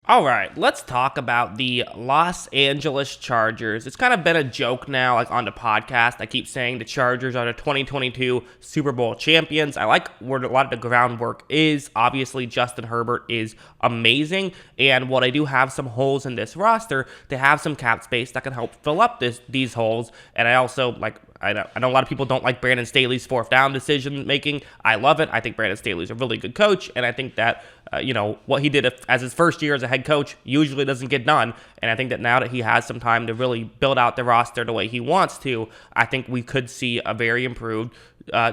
All right, let's talk about the Los Angeles Chargers. It's kind of been a joke now, like on the podcast. I keep saying the Chargers are the 2022 Super Bowl champions. I like where a lot of the groundwork is. Obviously, Justin Herbert is amazing. And while I do have some holes in this roster, they have some cap space that can help fill up these holes. And I also I know a lot of people don't like Brandon Staley's fourth down decision making. I love it. I think Brandon Staley's a really good coach, and I think that what he did as his first year as a head coach usually doesn't get done. And I think that now that he has some time to really build out the roster the way he wants to, I think we could see a very improved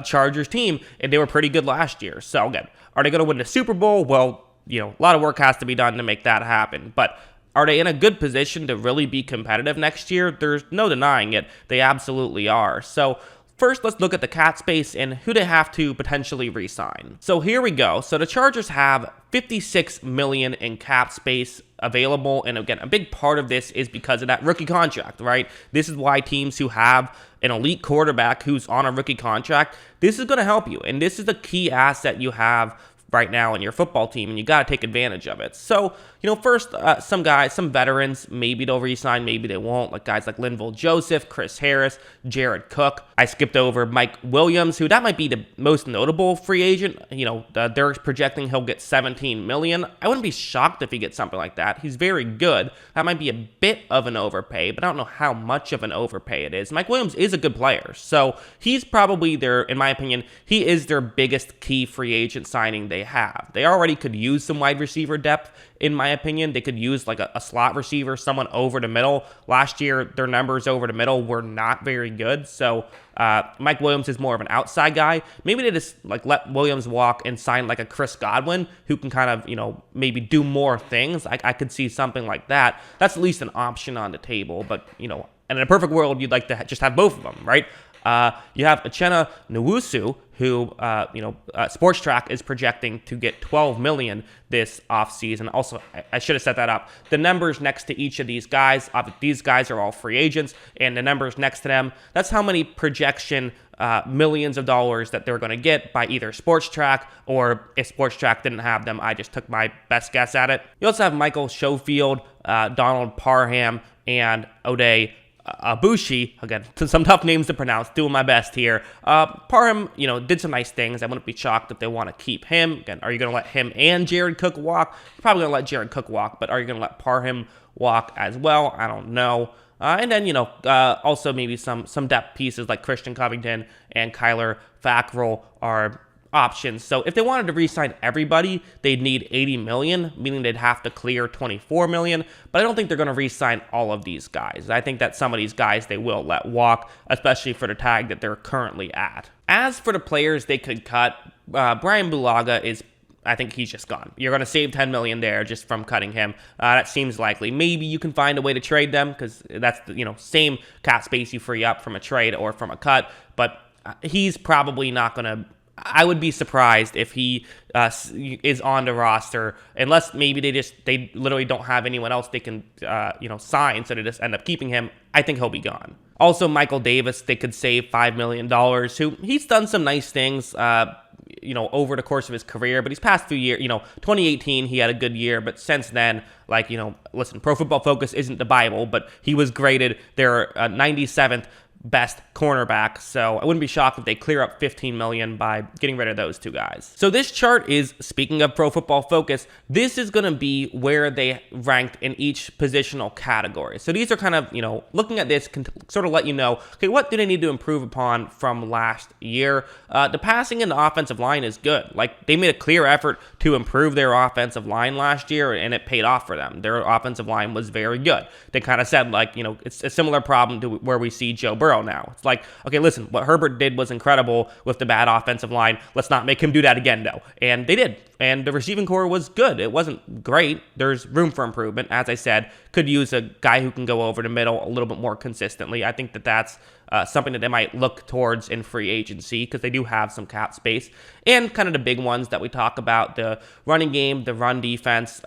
Chargers team, and they were pretty good last year. So again, are they going to win the Super Bowl? Well, a lot of work has to be done to make that happen, but are they in a good position to really be competitive next year? There's no denying it. They absolutely are. So first, let's look at the cap space and who they have to potentially re-sign. So here we go. So the Chargers have $56 million in cap space available. And again, a big part of this is because of that rookie contract, right? This is why teams who have an elite quarterback who's on a rookie contract, this is going to help you. And this is the key asset you have right now in your football team, and you got to take advantage of it. So, first, some veterans, maybe they'll re-sign, maybe they won't, like guys like Linval Joseph, Chris Harris, Jared Cook. I skipped over Mike Williams, who that might be the most notable free agent. They're projecting he'll get $17 million. I wouldn't be shocked if he gets something like that. He's very good. That might be a bit of an overpay, but I don't know how much of an overpay it is. Mike Williams is a good player, so he's probably in my opinion, he is their biggest key free agent signing they have. They already could use some wide receiver depth, in my opinion. They could use like a slot receiver, someone over the middle. Last year, their numbers over the middle were not very good. So Mike Williams is more of an outside guy. Maybe they just let Williams walk and sign like a Chris Godwin who can kind of, maybe do more things. I could see something like that. That's at least an option on the table. But, and in a perfect world, you'd like to just have both of them, right? You have Uchenna Nwosu, who, Sports Track is projecting to get $12 million this offseason. Also, I should have set that up. The numbers next to each of these guys are all free agents, and the numbers next to them, that's how many projection millions of dollars that they're going to get by either Sports Track, or if Sports Track didn't have them, I just took my best guess at it. You also have Michael Schofield, Donald Parham, and Ode Abushi. Again, some tough names to pronounce, doing my best here. Parham, did some nice things. I wouldn't be shocked if they want to keep him. Again, are you going to let him and Jared Cook walk? You're probably going to let Jared Cook walk, but are you going to let Parham walk as well? I don't know. And then, also maybe some depth pieces like Christian Covington and Kyler Fackrell are options. So if they wanted to re-sign everybody, they'd need $80 million, meaning they'd have to clear $24 million. But I don't think they're going to re-sign all of these guys. I think that some of these guys they will let walk, especially for the tag that they're currently at. As for the players they could cut, Brian Bulaga I think he's just gone. You're going to save $10 million there just from cutting him. That seems likely. Maybe you can find a way to trade them, because that's the same cap space you free up from a trade or from a cut. But he's probably not going to. I would be surprised if he is on the roster, unless maybe they literally don't have anyone else they can sign, so they just end up keeping him. I think he'll be gone. Also, Michael Davis, they could save $5 million. Who he's done some nice things, over the course of his career. But these past few years, 2018 he had a good year, but since then, listen, Pro Football Focus isn't the Bible, but he was graded their 97th best cornerback, so I wouldn't be shocked if they clear up $15 million by getting rid of those two guys. So this chart is, speaking of Pro Football Focus, this is going to be where they ranked in each positional category. So these are kind of, looking at this can sort of let you know, okay, what do they need to improve upon from last year? The passing and the offensive line is good. They made a clear effort to improve their offensive line last year, and it paid off for them. Their offensive line was very good. They kind of said, it's a similar problem to where we see Joe Burrow now. It's okay, listen, what Herbert did was incredible with the bad offensive line. Let's not make him do that again, though. And they did. And the receiving core was good. It wasn't great. There's room for improvement. As I said, could use a guy who can go over the middle a little bit more consistently. I think that that's something that they might look towards in free agency, because they do have some cap space. And kind of the big ones that we talk about, the running game, the run defense,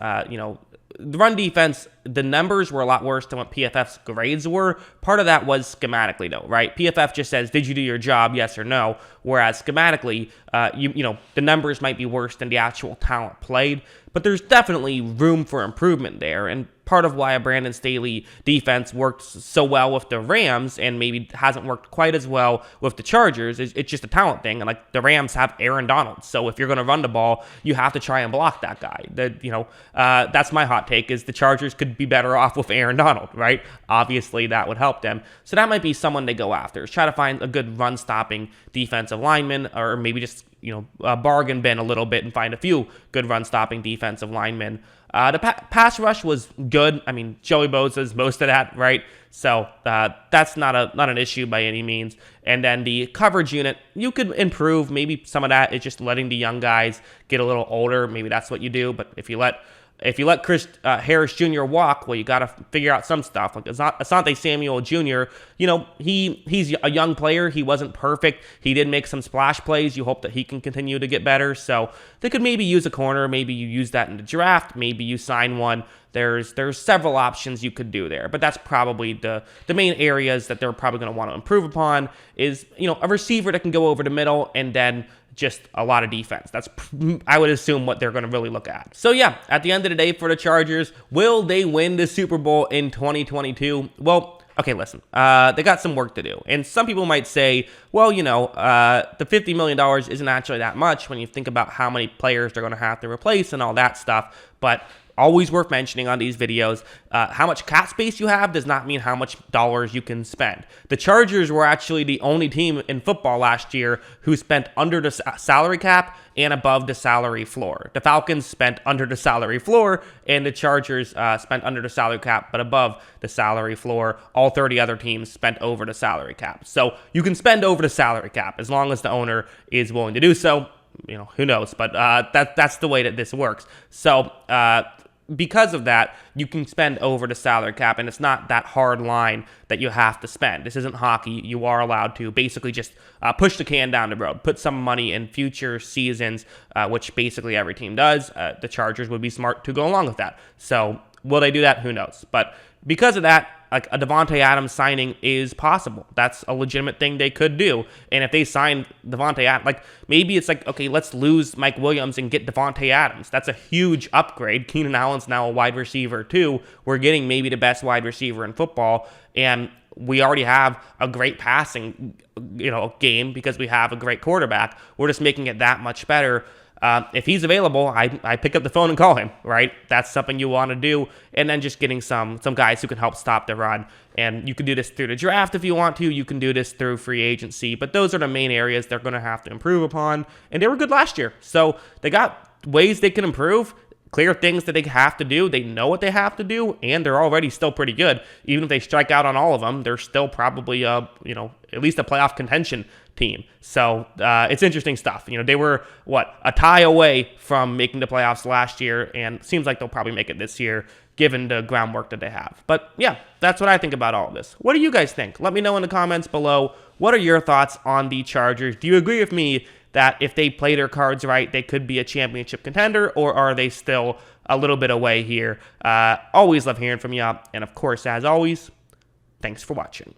the run defense, the numbers were a lot worse than what PFF's grades were. Part of that was schematically, though, right? PFF just says, did you do your job, yes or no? Whereas schematically, the numbers might be worse than the actual talent played. but there's definitely room for improvement there. And part of why a Brandon Staley defense worked so well with the Rams and maybe hasn't worked quite as well with the Chargers is it's just a talent thing. And like the Rams have Aaron Donald, so if you're going to run the ball, you have to try and block that guy. That's my hot take, is the Chargers could be better off with Aaron Donald, right? Obviously, that would help them. So that might be someone they go after. Try to find a good run-stopping defensive lineman, or maybe just bargain bin a little bit and find a few good run-stopping defensive linemen. The pass rush was good. I mean, Joey Bosa's most of that, right? So that's not an issue by any means. And then the coverage unit, you could improve. Maybe some of that is just letting the young guys get a little older. Maybe that's what you do. But if you let Chris Harris Jr. walk, well, you got to figure out some stuff. Like Asante Samuel Jr., he's a young player. He wasn't perfect. He did make some splash plays. You hope that he can continue to get better. So they could maybe use a corner. Maybe you use that in the draft. Maybe you sign one. There's several options you could do there. But that's probably the main areas that they're probably going to want to improve upon is, a receiver that can go over the middle, and then just a lot of defense. That's, I would assume, what they're going to really look at. So yeah, at the end of the day for the Chargers, will they win the Super Bowl in 2022? Well, okay, listen, they got some work to do. And some people might say, well, the $50 million isn't actually that much when you think about how many players they're going to have to replace and all that stuff. But always worth mentioning on these videos, how much cap space you have does not mean how much dollars you can spend. The Chargers were actually the only team in football last year who spent under the salary cap and above the salary floor. The Falcons spent under the salary floor, and the Chargers spent under the salary cap but above the salary floor. All 30 other teams spent over the salary cap. So you can spend over the salary cap as long as the owner is willing to do so. Who knows? But that's the way that this works. So because of that, you can spend over the salary cap, and it's not that hard line that you have to spend. This isn't hockey. You are allowed to basically just push the can down the road, put some money in future seasons, which basically every team does. The Chargers would be smart to go along with that. So will they do that? Who knows? But because of that, like a Davante Adams signing is possible. That's a legitimate thing they could do. And if they sign Davante Adams, maybe it's okay, let's lose Mike Williams and get Davante Adams. That's a huge upgrade. Keenan Allen's now a wide receiver too. We're getting maybe the best wide receiver in football, and we already have a great passing, game because we have a great quarterback. We're just making it that much better. If he's available, I pick up the phone and call him, right? That's something you want to do. And then just getting some guys who can help stop the run. And you can do this through the draft if you want to. You can do this through free agency. But those are the main areas they're going to have to improve upon. And they were good last year. So they got ways they can improve. Clear things that they have to do. They know what they have to do, and they're already still pretty good. Even if they strike out on all of them, they're still probably, at least a playoff contention team. So it's interesting stuff. They were, a tie away from making the playoffs last year, and seems like they'll probably make it this year, given the groundwork that they have. But yeah, that's what I think about all of this. What do you guys think? Let me know in the comments below. What are your thoughts on the Chargers? Do you agree with me that if they play their cards right, they could be a championship contender, or are they still a little bit away here? Always love hearing from you. And of course, as always, thanks for watching.